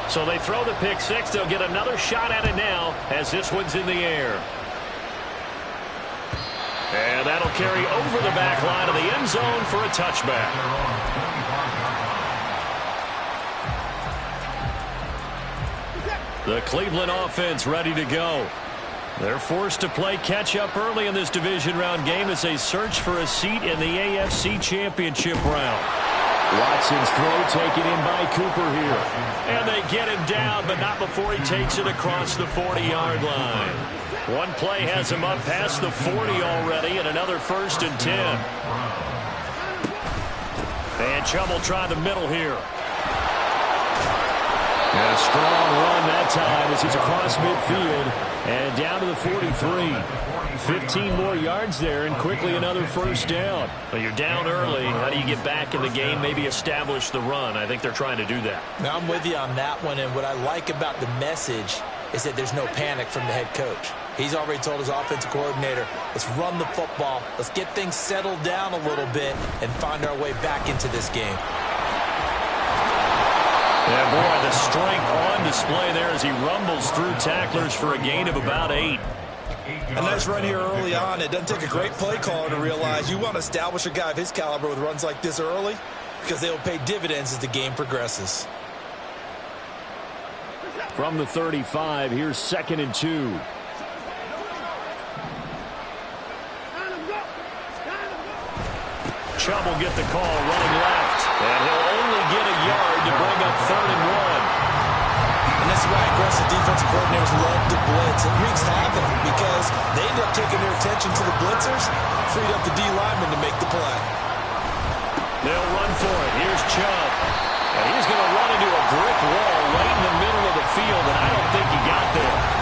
So they throw the pick six. They'll get another shot at it now as this one's in the air. And that'll carry over the back line of the end zone for a touchback. The Cleveland offense ready to go. They're forced to play catch-up early in this division round game as they search for a seat in the AFC Championship round. Watson's throw taken in by Cooper here. And they get him down, but not before he takes it across the 40-yard line. One play has him up past the 40 already, and another 1st and 10. And Chubb will try the middle here. And a strong run that time as he's across midfield and down to the 43. 15 more yards there and quickly another 1st down. But you're down early. How do you get back in the game, maybe establish the run? I think they're trying to do that. Now, I'm with you on that one, and what I like about the message is that there's no panic from the head coach. He's already told his offensive coordinator, let's run the football, let's get things settled down a little bit and find our way back into this game. Yeah, boy, the strength on display there as he rumbles through tacklers for a gain of about 8. A nice run here early on. It doesn't take a great play caller to realize you want to establish a guy of his caliber with runs like this early because they will pay dividends as the game progresses. From the 35, here's 2nd and 2. Chubb will get the call running left. And he'll only get a yard to bring up 3rd and 1. And this is why aggressive defensive coordinators love to blitz. It wreaks havoc because they end up taking their attention to the blitzers, freed up the D lineman to make the play. They'll run for it. Here's Chubb. And he's going to run into a brick wall right in the middle of the field, and I don't think he got there.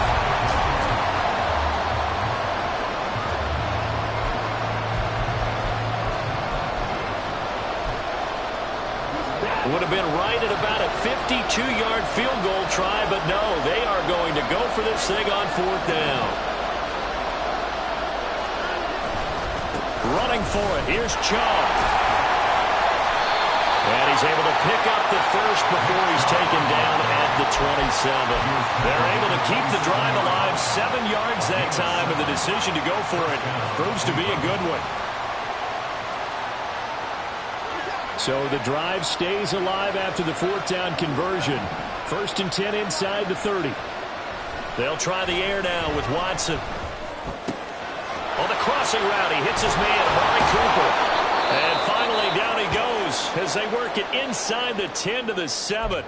Would have been right at about a 52-yard field goal try, but no, they are going to go for this thing on 4th down. Running for it, here's Chubb. And he's able to pick up the 1st before he's taken down at the 27. They're able to keep the drive alive, 7 yards that time, and the decision to go for it proves to be a good one. So the drive stays alive after the 4th down conversion. 1st and 10 inside the 30. They'll try the air now with Watson. On the crossing route, he hits his man, Amari Cooper. And finally, down he goes as they work it inside the 10 to the 7.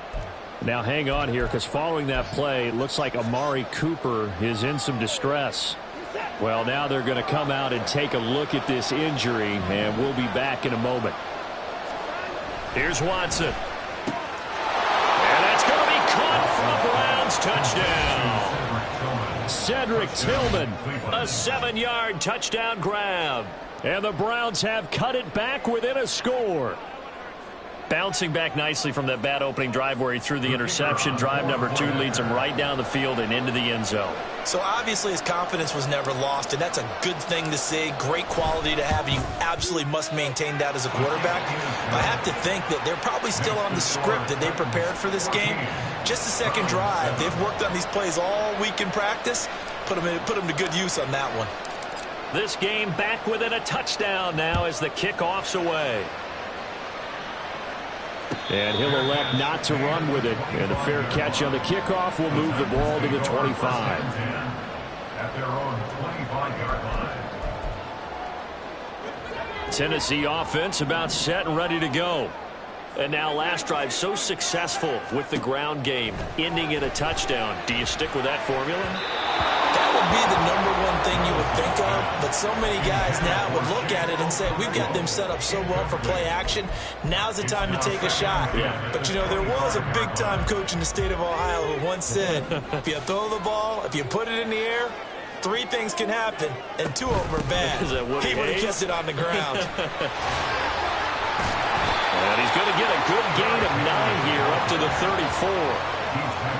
Now hang on here, because following that play, it looks like Amari Cooper is in some distress. Well, now they're going to come out and take a look at this injury, and we'll be back in a moment. Here's Watson. And that's going to be caught for a Browns touchdown. Cedric Tillman, a 7-yard touchdown grab. And the Browns have cut it back within a score. Bouncing back nicely from that bad opening drive where he threw the interception. Drive number 2 leads him right down the field and into the end zone. So obviously his confidence was never lost, and that's a good thing to see. Great quality to have. You absolutely must maintain that as a quarterback. I have to think that they're probably still on the script that they prepared for this game. Just the second drive. They've worked on these plays all week in practice. Put them to good use on that one. This game back within a touchdown now as the kickoff's away. And he'll elect not to run with it. And a fair catch on the kickoff will move the ball to the 25. At their own 25-yard line. Tennessee offense about set and ready to go. And now last drive so successful with the ground game, ending in a touchdown. Do you stick with that formula? That would be the #1 thing you would think of, but so many guys now would look at it and say, we've got them set up so well for play action, now's the time to take a shot. Yeah. But, you know, there was a big-time coach in the state of Ohio who once said, if you throw the ball, if you put it in the air, 3 things can happen, and 2 of them are bad. Is that what he would have kept it on the ground. And he's going to get a good gain of 9 here up to the 34.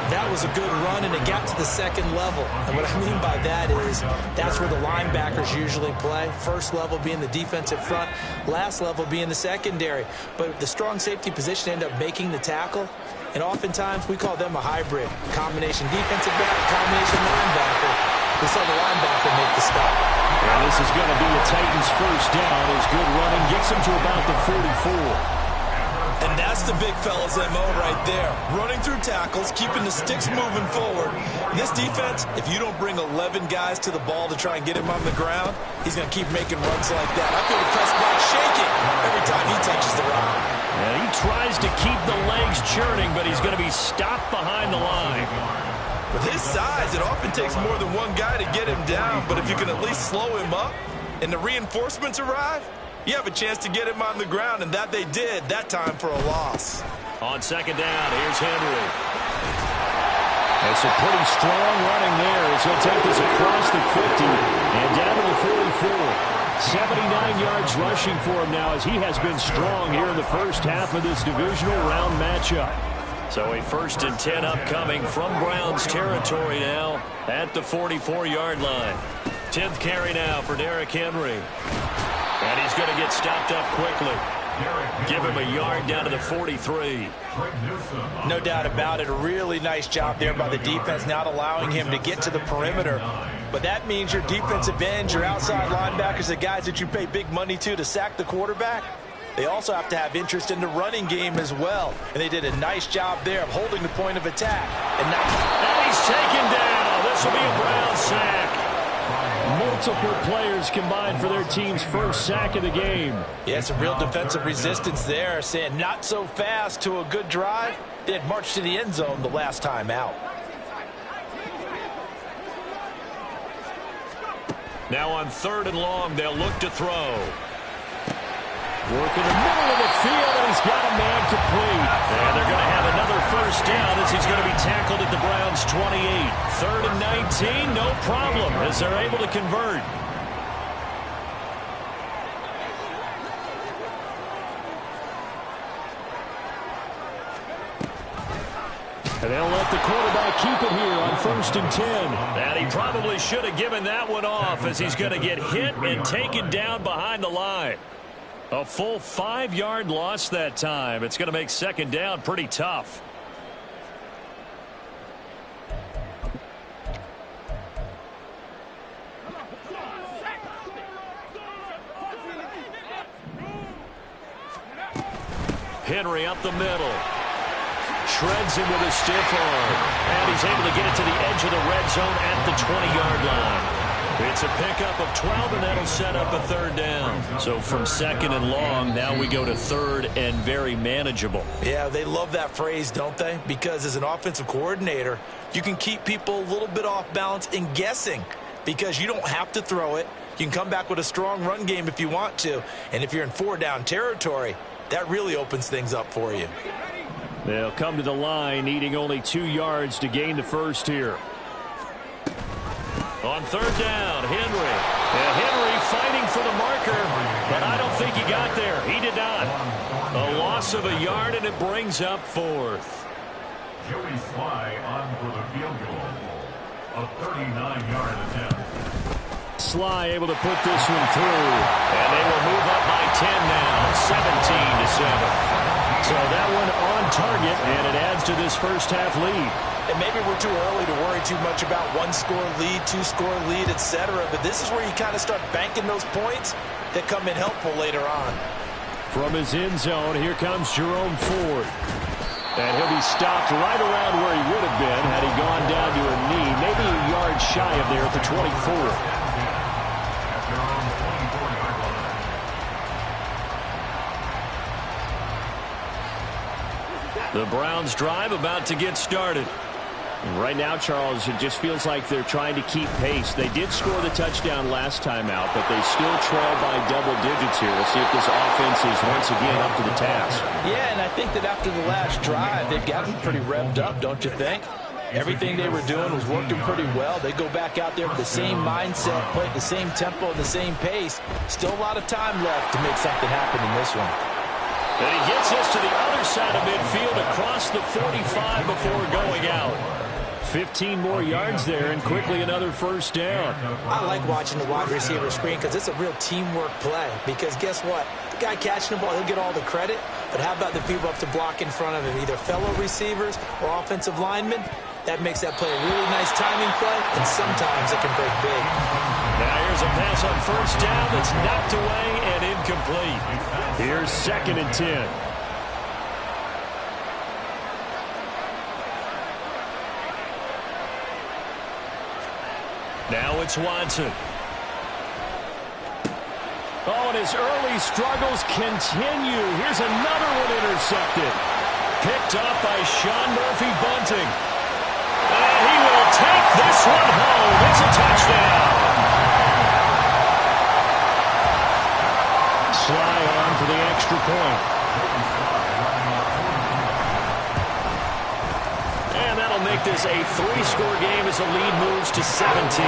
That was a good run, and it got to the second level. And what I mean by that is that's where the linebackers usually play. First level being the defensive front, last level being the secondary. But the strong safety position ended up making the tackle, And oftentimes, we call them a hybrid. Combination defensive back, combination linebacker. We saw the linebacker make the stop. And this is going to be the Titans' first down as good running gets them to about the 44. And that's the big fella's MO right there. Running through tackles, keeping the sticks moving forward. This defense, if you don't bring 11 guys to the ball to try and get him on the ground, he's going to keep making runs like that. I feel the press box shaking every time he touches the rock. And he tries to keep the legs churning, but he's going to be stopped behind the line. With his size, it often takes more than one guy to get him down, but if you can at least slow him up and the reinforcements arrive, you have a chance to get him on the ground, and that they did, that time for a loss. On second down, here's Henry. It's a pretty strong running there as he'll take this across the 50 and down to the 44. 79 yards rushing for him now as he has been strong here in the first half of this divisional round matchup. So a 1st and 10 upcoming from Browns territory now at the 44-yard line. 10th carry now for Derrick Henry. And he's going to get stopped up quickly. Give him a yard down to the 43. No doubt about it. A really nice job there by the defense, not allowing him to get to the perimeter. But that means your defensive ends, your outside linebackers, the guys that you pay big money to sack the quarterback, they also have to have interest in the running game as well. And they did a nice job there of holding the point of attack. And he's taken down. This will be a Brown sack. Multiple players combined for their team's first sack of the game. Yeah, some real defensive resistance there, saying not so fast to a good drive. They had marched to the end zone the last time out. Now on 3rd and long, they'll look to throw. Work in the middle of the field, and he's got a man complete. And they're going to have another first down as he's going to be tackled at the Browns' 28. 3rd and 19, no problem, as they're able to convert. And they'll let the quarterback keep it here on 1st and 10. And he probably should have given that one off as he's going to get hit and taken down behind the line. A full 5-yard loss that time. It's going to make 2nd down pretty tough. Henry up the middle. Shreds him with a stiff arm. And he's able to get it to the edge of the red zone at the 20-yard line. It's a pickup of 12, and that'll set up a 3rd down. So from 2nd and long, now we go to 3rd and very manageable. Yeah, they love that phrase, don't they? Because as an offensive coordinator, you can keep people a little bit off balance and guessing because you don't have to throw it. You can come back with a strong run game if you want to. And if you're in 4-down territory, that really opens things up for you. They'll come to the line, needing only 2 yards to gain the first here. On 3rd down, Henry. And Henry fighting for the marker, but I don't think he got there. He did not. A loss of a yard, and it brings up 4th. Joey Sly on for the field goal. A 39-yard attempt. Sly able to put this one through. And they will move up by 10 now, 17-7. So that one on target, and it adds to this first half lead. And maybe we're too early to worry too much about 1-score lead, 2-score lead, etc. But this is where you kind of start banking those points that come in helpful later on. From his end zone, here comes Jerome Ford. And he'll be stopped right around where he would have been had he gone down to a knee, maybe a yard shy of there at the 24. The Browns drive about to get started. And right now, Charles, it just feels like they're trying to keep pace. They did score the touchdown last time out, but they still trail by double digits here. We'll see if this offense is once again up to the task. Yeah, and I think that after the last drive, they've gotten pretty revved up, don't you think? Everything they were doing was working pretty well. They go back out there with the same mindset, play at the same tempo and the same pace. Still a lot of time left to make something happen in this one. And he gets us to the other side of midfield across the 45 before going out. 15 more yards there and quickly another first down. I like watching the wide receiver screen because it's a real teamwork play. Because guess what? The guy catching the ball, he'll get all the credit. But how about the people up to block in front of him, either fellow receivers or offensive linemen? That makes that play a really nice timing play, and sometimes it can break big. Now here's a pass on first down that's knocked away and incomplete. Here's 2nd and 10. Now it's Watson. Oh, and his early struggles continue. Here's another one intercepted. Picked up by Sean Murphy-Bunting. And he will take this one home. It's a touchdown. Sly on for the extra point. And that'll make this a 3-score game as the lead moves to 17.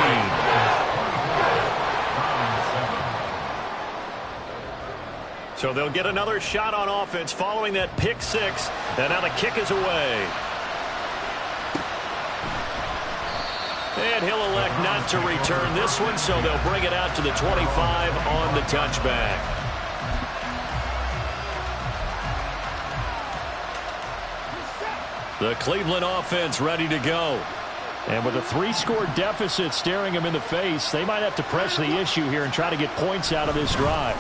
So they'll get another shot on offense following that pick 6. And now the kick is away. And he'll elect not to return this one, so they'll bring it out to the 25 on the touchback. The Cleveland offense ready to go. And with a 3-score deficit staring them in the face, they might have to press the issue here and try to get points out of this drive.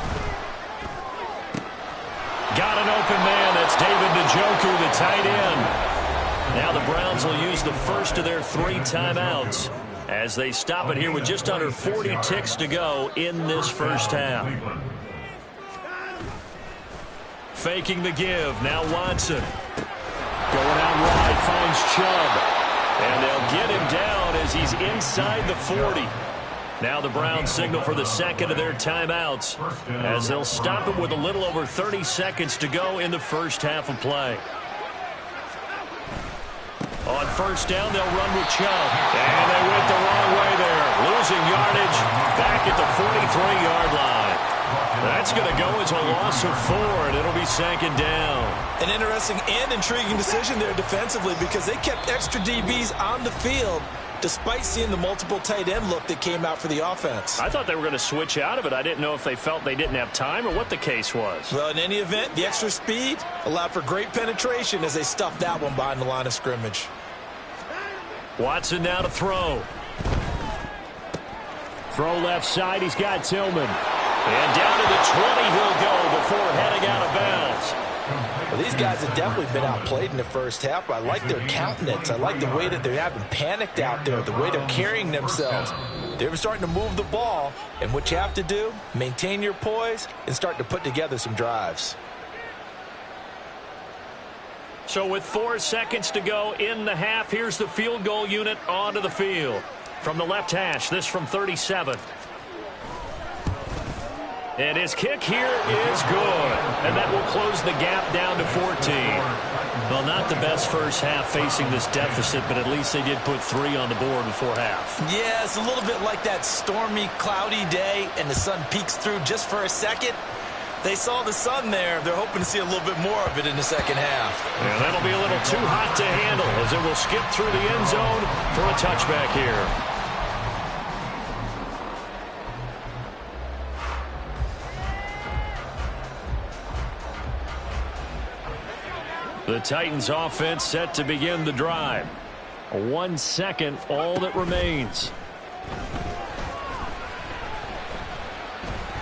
Got an open man. That's David Njoku, the tight end. Now the Browns will use the first of their 3 timeouts as they stop it here with just under 40 ticks to go in this first half. Faking the give. Now Watson. Going out wide, finds Chubb. And they'll get him down as he's inside the 40. Now the Browns signal for the second of their timeouts as they'll stop it with a little over 30 seconds to go in the first half of play. On first down, they'll run with Chubb. And they went the wrong way there. Losing yardage back at the 43-yard line. That's going to go as a loss of 4, and it'll be 2nd down. An interesting and intriguing decision there defensively because they kept extra DBs on the field despite seeing the multiple tight end look that came out for the offense. I thought they were going to switch out of it. I didn't know if they felt they didn't have time or what the case was. Well, in any event, the extra speed allowed for great penetration as they stuffed that one behind the line of scrimmage. Watson now to throw. Throw left side. He's got Tillman. And down to the 20 he'll go before heading out of bounds. Well, these guys have definitely been outplayed in the first half, but I like their countenance. I like the way that they haven't panicked out there, the way they're carrying themselves. They're starting to move the ball, and what you have to do, maintain your poise and start to put together some drives. So with 4 seconds to go in the half, here's the field goal unit onto the field. From the left hash, this from 37. And his kick here is good. And that will close the gap down to 14. Well, not the best first half facing this deficit, but at least they did put 3 on the board before half. Yeah, it's a little bit like that stormy, cloudy day, and the sun peeks through just for a second. They saw the sun there. They're hoping to see a little bit more of it in the second half. And that'll be a little too hot to handle as it will skip through the end zone for a touchback here. The Titans offense set to begin the drive. 1 second, all that remains.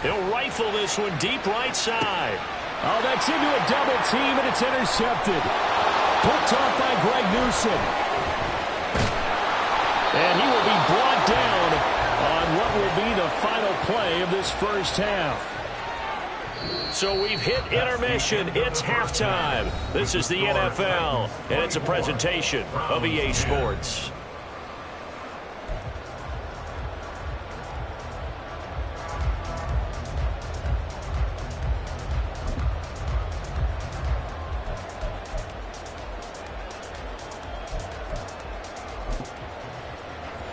He'll rifle this one deep right side. Oh, that's into a double team, and it's intercepted. Picked off by Greg Newsom. And he will be brought down on what will be the final play of this first half. So we've hit intermission. It's halftime. This is the NFL, and it's a presentation of EA Sports.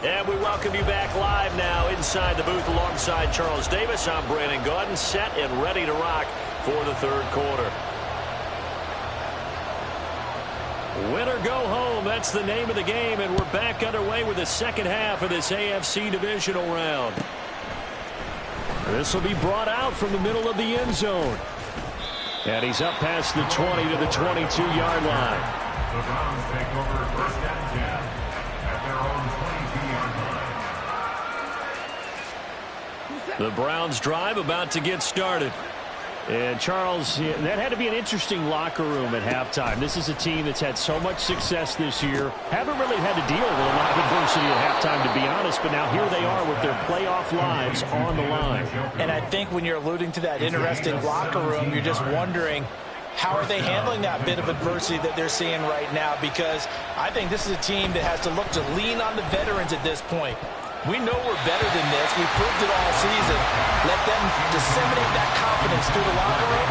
And we welcome you back live now inside the booth alongside Charles Davis. I'm Brandon Gaudin, set and ready to rock for the third quarter. Win or go home, that's the name of the game, and we're back underway with the second half of this AFC divisional round. This will be brought out from the middle of the end zone. And he's up past the 20 to the 22-yard line. The Browns take over first and 10 at their own 22-yard line. The Browns drive about to get started. And, Charles, that had to be an interesting locker room at halftime. This is a team that's had so much success this year. Haven't really had to deal with a lot of adversity at halftime, to be honest. But now here they are with their playoff lives on the line. And I think when you're alluding to that interesting locker room, you're just wondering, how are they handling that bit of adversity that they're seeing right now? Because I think this is a team that has to look to lean on the veterans at this point. We know we're better than this. We've proved it all season. Let them disseminate that confidence through the locker room.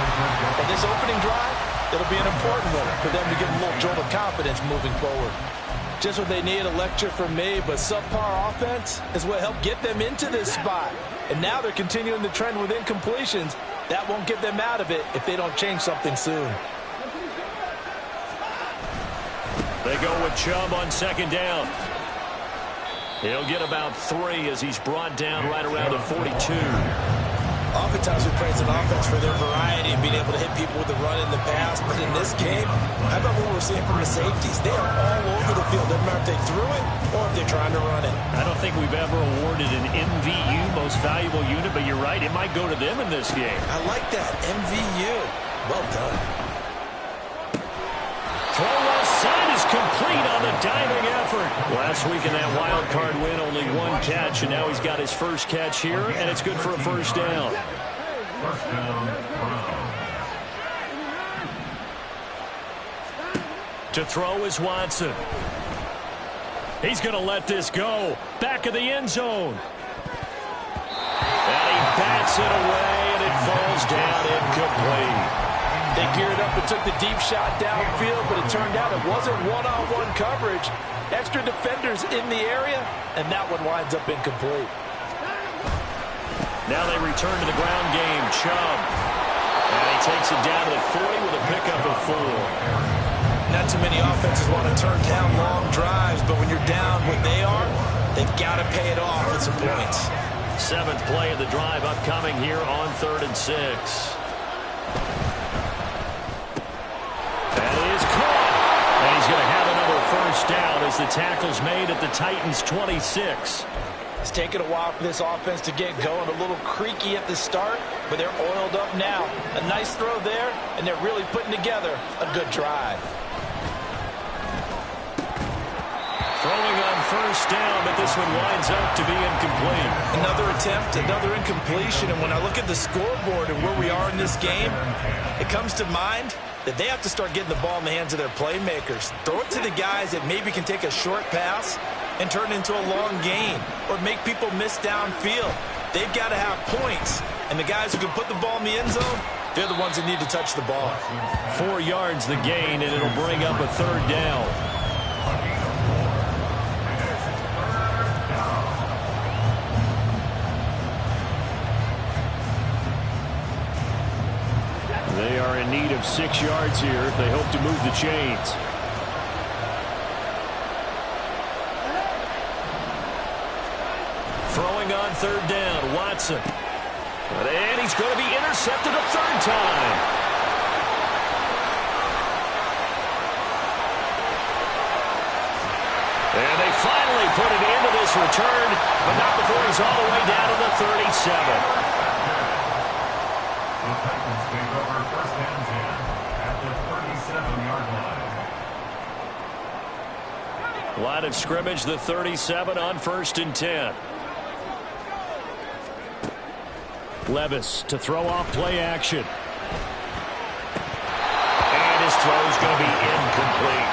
And this opening drive, it'll be an important one for them to get a little jolt of confidence moving forward. Just what they need, a lecture from me, but subpar offense is what helped get them into this spot. And now they're continuing the trend with incompletions. That won't get them out of it if they don't change something soon. They go with Chubb on second down. He'll get about 3 as he's brought down right around the 42. Oftentimes we praise an offense for their variety and being able to hit people with the run in the pass. But in this game, how about what we're seeing from the safeties? They are all over the field. Doesn't matter if they threw it or if they're trying to run it. I don't think we've ever awarded an MVU, most valuable unit, but you're right, it might go to them in this game. I like that, MVU. Well done. Throw left side is complete on the diving effort. Last week in that wild card win, only 1 catch, and now he's got his first catch here, and it's good for a first down. First down, Browns. To throw is Watson. He's going to let this go. Back of the end zone. And he bats it away, and it falls down incomplete. They geared up and took the deep shot downfield, but it turned out it wasn't one-on-one coverage. Extra defenders in the area, and that one winds up incomplete. Now they return to the ground game. Chubb. And he takes it down to the 40 with a pickup of 4. Not too many offenses want to turn down long drives, but when you're down what they are, they've got to pay it off with some points. 7th play of the drive upcoming here on 3rd and 6. That is caught. And he's going to have another first down as the tackle's made at the Titans' 26. It's taken a while for this offense to get going. A little creaky at the start, but they're oiled up now. A nice throw there, and they're really putting together a good drive. Throwing on first down, but this one winds up to be incomplete. Another attempt, another incompletion, and when I look at the scoreboard and where we are in this game, it comes to mind that they have to start getting the ball in the hands of their playmakers. Throw it to the guys that maybe can take a short pass and turn it into a long gain or make people miss downfield. They've got to have points, and the guys who can put the ball in the end zone, they're the ones that need to touch the ball. 4 yards the gain, and it'll bring up a 3rd down. They are in need of 6 yards here if they hope to move the chains. Throwing on 3rd down, Watson. And he's going to be intercepted a 3rd time. And they finally put it into this return, but not before he's all the way down to the 37. The Titans take over first and 10 at the 37-yard line. Line of scrimmage, the 37 on 1st and 10. Levis to throw off play action. And his throw is going to be incomplete.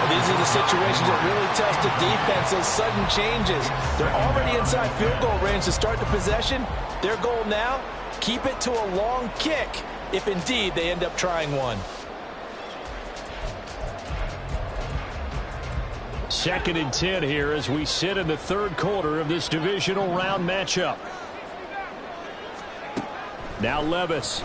These are the situations that really test the defense, those sudden changes. They're already inside field goal range to start the possession. Their goal now, keep it to a long kick if indeed they end up trying one. 2nd and 10 here as we sit in the 3rd quarter of this divisional round matchup. Now Levis.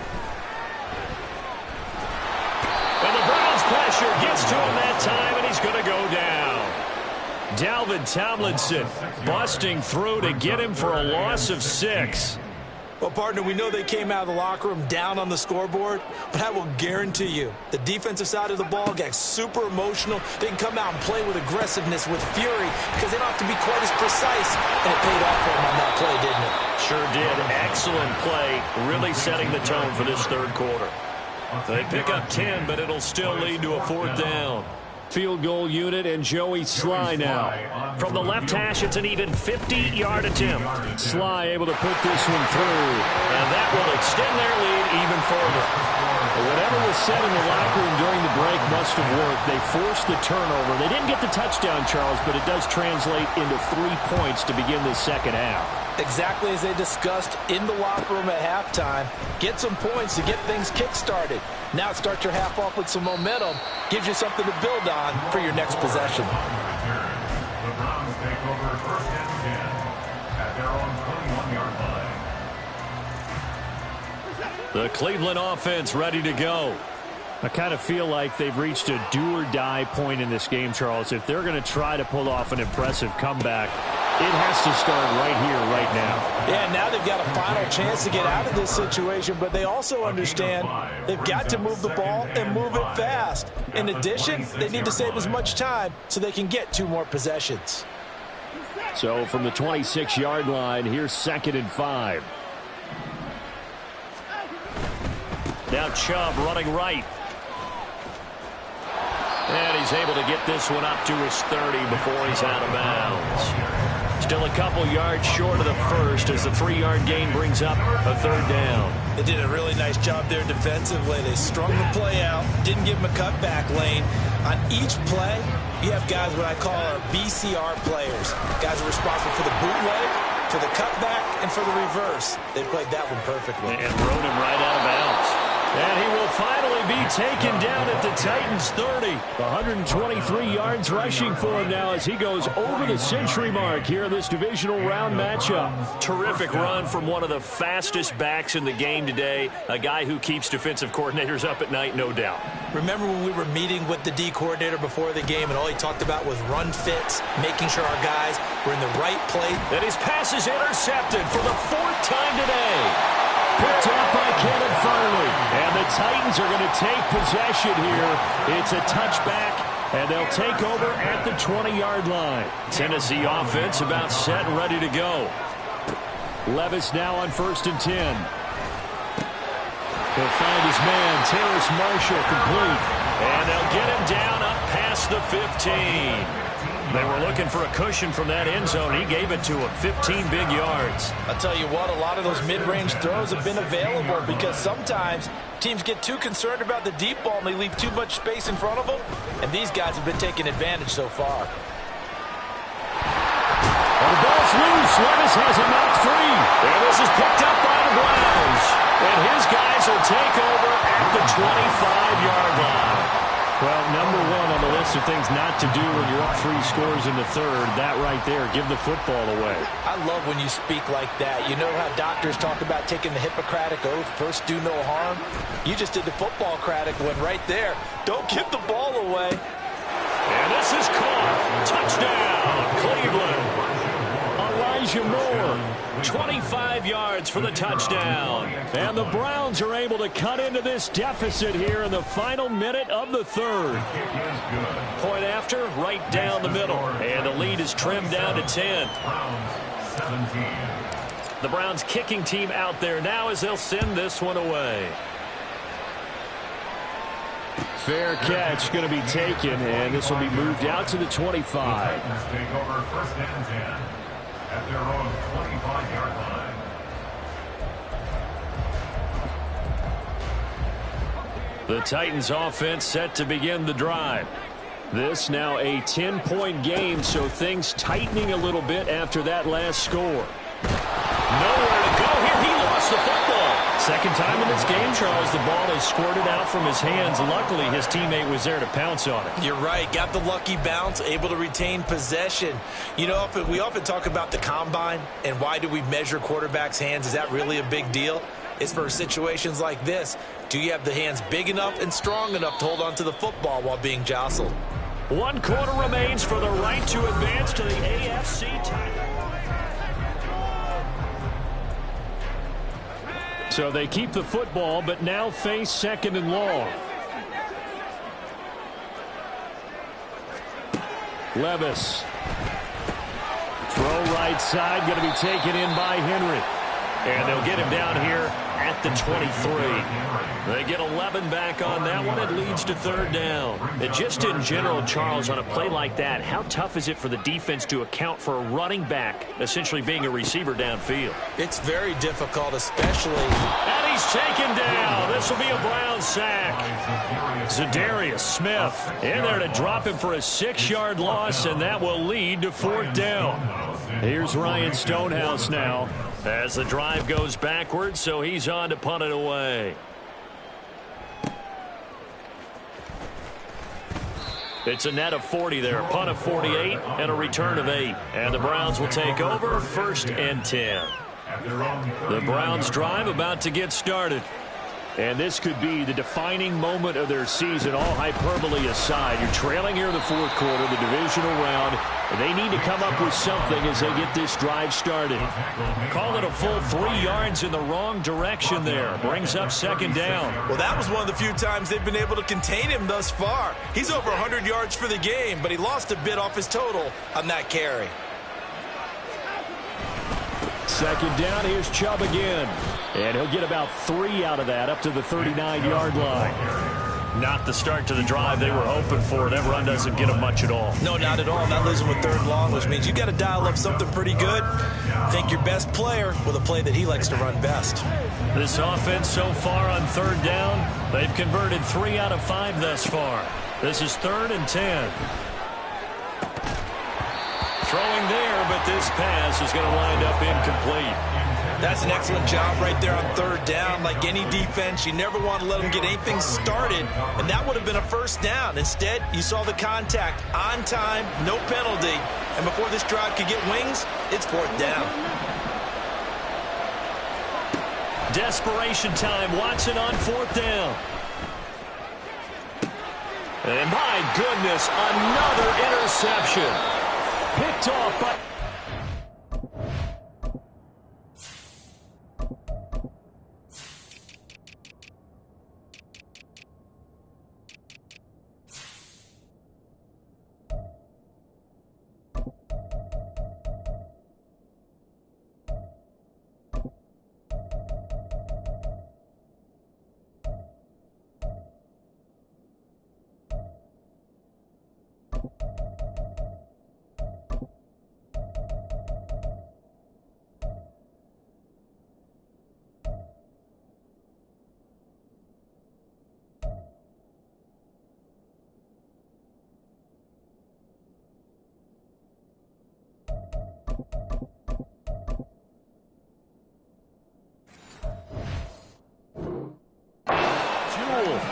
And the Browns pressure gets to him that time, and he's going to go down. Dalvin Tomlinson busting through to get him for a loss of 6. Well, partner, we know they came out of the locker room down on the scoreboard, but I will guarantee you the defensive side of the ball got super emotional. They can come out and play with aggressiveness, with fury, because they don't have to be quite as precise, and it paid off for them on that play, didn't it? Sure did. Excellent play, really setting the tone for this third quarter. They pick up 10, but it'll still lead to a 4th down. Field goal unit and Joey Sly now. From the left hash, it's an even 50-yard attempt. Sly able to put this one through. And that will extend their lead even further. Whatever was said in the locker room during the break must have worked. They forced the turnover. They didn't get the touchdown, Charles, but it does translate into 3 points to begin the second half. Exactly as they discussed in the locker room at halftime. Get some points to get things kick-started. Now start your half off with some momentum. Gives you something to build on for your next possession. The Browns take over 1st and 10 at their own 21-yard line. The Cleveland offense ready to go. I kind of feel like they've reached a do-or-die point in this game, Charles. If they're going to try to pull off an impressive comeback, it has to start right here, right now. Yeah, now they've got a final chance to get out of this situation, but they also understand they've got to move the ball and move it fast. In addition, they need to save as much time so they can get 2 more possessions. So from the 26-yard line, here's 2nd and 5. Now Chubb running right. And he's able to get this one up to his 30 before he's out of bounds. Still a couple yards short of the first as the 3-yard gain brings up a 3rd down. They did a really nice job there defensively. They strung the play out, didn't give him a cutback lane. On each play, you have guys what I call our BCR players. Guys are responsible for the bootleg, for the cutback, and for the reverse. They played that one perfectly. And rode him right out of bounds. And he will finally be taken down at the Titans' 30. 123 yards rushing for him now as he goes over the century mark here in this divisional round matchup. Terrific run from one of the fastest backs in the game today. A guy who keeps defensive coordinators up at night, no doubt. Remember when we were meeting with the D coordinator before the game and all he talked about was run fits, making sure our guys were in the right place? And his pass is intercepted for the 4th time today. Picked up by Kenneth Farley. And the Titans are going to take possession here. It's a touchback, and they'll take over at the 20-yard line. Tennessee offense about set and ready to go. Levis now on 1st and 10. He'll find his man, Terrace Marshall, complete. And they'll get him down up past the 15. They were looking for a cushion from that end zone. He gave it to him. 15 big yards. I'll tell you what, a lot of those mid-range throws have been available because sometimes teams get too concerned about the deep ball and they leave too much space in front of them. And these guys have been taking advantage so far. And the ball's loose. Levis has it knocked free. And this is picked up by the Browns. And his guys will take over at the 25-yard line. Well, number 1 on the list of things not to do when you're up 3 scores in the third, that right there, give the football away. I love when you speak like that. You know how doctors talk about taking the Hippocratic oath, first do no harm? You just did the football-cratic one right there. Don't give the ball away. And this is caught. Touchdown, Cleveland. Elijah Moore. 25 yards for the touchdown. And the Browns are able to cut into this deficit here in the final minute of the third. Point after, right down the middle. And the lead is trimmed down to 10. The Browns kicking team out there now as they'll send this one away. Fair catch going to be taken, and this will be moved out to the 25. Take over 1st and 10 at their own 25-yard line. The Titans offense set to begin the drive. This now a 10-point game, so things tightening a little bit after that last score. Nowhere to go here. He lost the football. Second time in this game, Charles, the ball is squirted out from his hands. Luckily, his teammate was there to pounce on it. You're right. Got the lucky bounce, able to retain possession. You know, we often talk about the combine and why do we measure quarterbacks' hands. Is that really a big deal? is for situations like this. Do you have the hands big enough and strong enough to hold on to the football while being jostled? 1 quarter remains for the right to advance to the AFC title. So they keep the football, but now face 2nd and long. Levis. Throw right side, going to be taken in by Henry. And they'll get him down here at the 23. They get 11 back on that one. It leads to 3rd down. And just in general, Charles, on a play like that, how tough is it for the defense to account for a running back essentially being a receiver downfield? It's very difficult, especially. And he's taken down. This will be a Brown sack. Za'Darius Smith in there to drop him for a 6-yard loss, and that will lead to 4th down. Here's Ryan Stonehouse now as the drive goes backwards, so he's on to punt it away. It's a net of 40 there, a punt of 48, and a return of 8. And the Browns will take over 1st and 10. The Browns drive about to get started. And this could be the defining moment of their season, all hyperbole aside. You're trailing here in the 4th quarter, the divisional round. And they need to come up with something as they get this drive started. Call it a full 3 yards in the wrong direction there. Brings up 2nd down. Well, that was one of the few times they've been able to contain him thus far. He's over 100 yards for the game, but he lost a bit off his total on that carry. 2nd down, here's Chubb again. And he'll get about 3 out of that up to the 39-yard line. Not the start to the drive they were hoping for. That run doesn't get them much at all. No, not at all. Not losing with 3rd long, which means you got to dial up something pretty good. Think your best player with a play that he likes to run best. This offense so far on 3rd down, they've converted 3 out of 5 thus far. This is 3rd and 10. Throwing there, but this pass is going to wind up incomplete. That's an excellent job right there on 3rd down. Like any defense, you never want to let them get anything started, and that would have been a 1st down. Instead, you saw the contact on time, no penalty, and before this drive could get wings, it's 4th down. Desperation time. Watson on 4th down. And my goodness, another interception. Picked off by...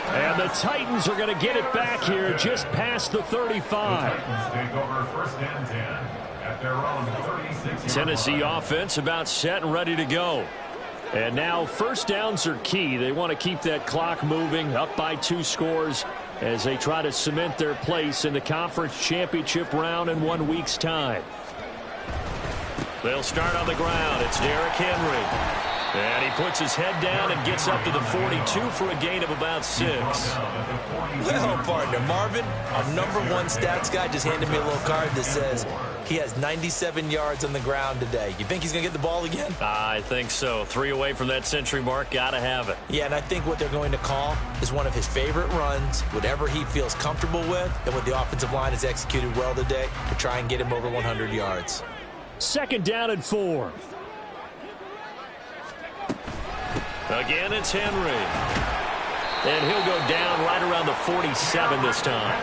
And the Titans are going to get it back here just past the 35. Tennessee offense about set and ready to go. And now 1st downs are key. They want to keep that clock moving, up by 2 scores as they try to cement their place in the conference championship round in 1 week's time. They'll start on the ground. It's Derrick Henry. And he puts his head down and gets up to the 42 for a gain of about 6. Well, partner, Marvin, our #1 stats guy just handed me a little card that says he has 97 yards on the ground today. You think he's going to get the ball again? I think so. 3 away from that century mark. Got to have it. Yeah, and I think what they're going to call is one of his favorite runs, whatever he feels comfortable with, and what the offensive line has executed well today to try and get him over 100 yards. 2nd down and 4. Again, it's Henry. And he'll go down right around the 47 this time.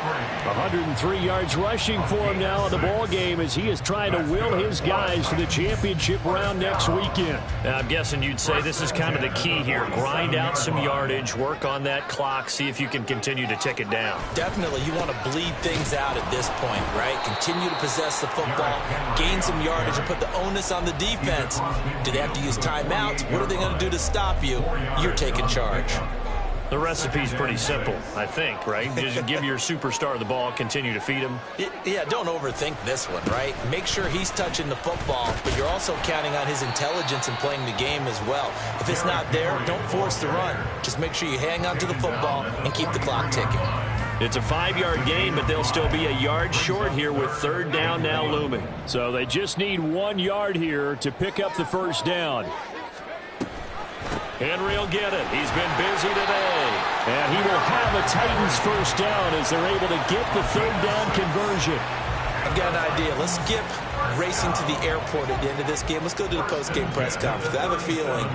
103 yards rushing for him now in the ball game as he is trying to will his guys to the championship round next weekend. Now, I'm guessing you'd say this is kind of the key here. Grind out some yardage, work on that clock, see if you can continue to tick it down. Definitely, you want to bleed things out at this point, right? Continue to possess the football, gain some yardage, and put the onus on the defense. Do they have to use timeouts? What are they going to do to stop you? You're taking charge. The recipe's pretty simple, I think, right? Just give your superstar the ball, continue to feed him. Yeah, don't overthink this one, right? Make sure he's touching the football, but you're also counting on his intelligence in playing the game as well. If it's not there, don't force the run. Just make sure you hang on to the football and keep the clock ticking. It's a 5-yard gain, but they'll still be a yard short here with third down now looming. So they just need 1 yard here to pick up the first down. Henry will get it. He's been busy today. And he will have a Titans first down as they're able to get the third down conversion. I've got an idea. Let's skip racing to the airport at the end of this game. Let's go to the post-game press conference. I have a feeling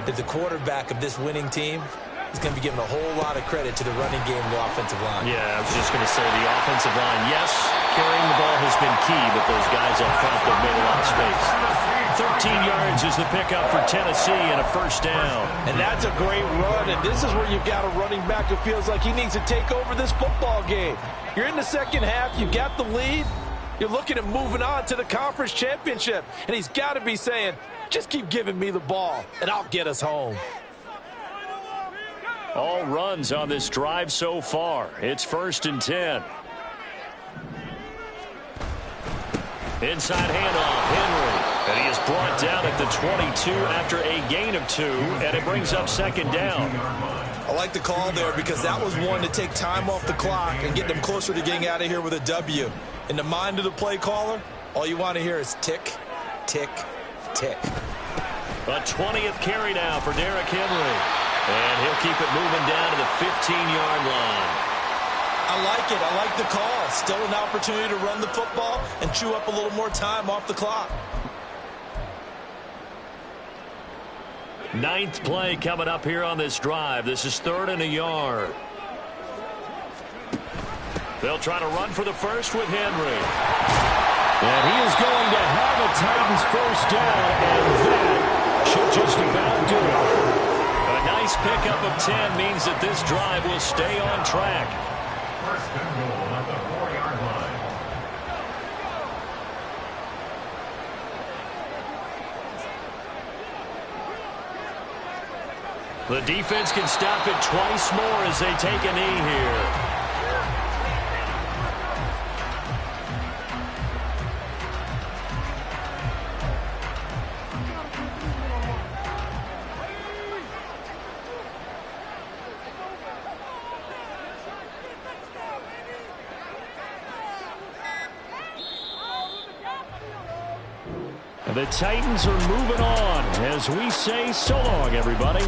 that the quarterback of this winning team is going to be given a whole lot of credit to the running game and the offensive line. Yeah, I was just going to say the offensive line, yes, carrying the ball has been key, but those guys up front have made a lot of space. 13 yards is the pickup for Tennessee and a first down. And that's a great run, and this is where you've got a running back who feels like he needs to take over this football game. You're in the second half, you got the lead, you're looking at moving on to the conference championship, and he's got to be saying, just keep giving me the ball, and I'll get us home. All runs on this drive so far. It's 1st and 10. Inside handoff, Henry. And he is brought down at the 22 after a gain of 2, and it brings up second down. I like the call there because that was one to take time off the clock and get them closer to getting out of here with a W. In the mind of the play caller, all you want to hear is tick, tick, tick. A 20th carry now for Derrick Henry. And he'll keep it moving down to the 15-yard line. I like it. I like the call. Still an opportunity to run the football and chew up a little more time off the clock. 9th play coming up here on this drive. This is 3rd and a yard. They'll try to run for the first with Henry. And he is going to have a Titans first down, and that should just about do it. A nice pickup of 10 means that this drive will stay on track. First and goal at the 4-yard line. The defense can stop it twice more as they take a knee here. The Titans are moving on as we say so long, everybody.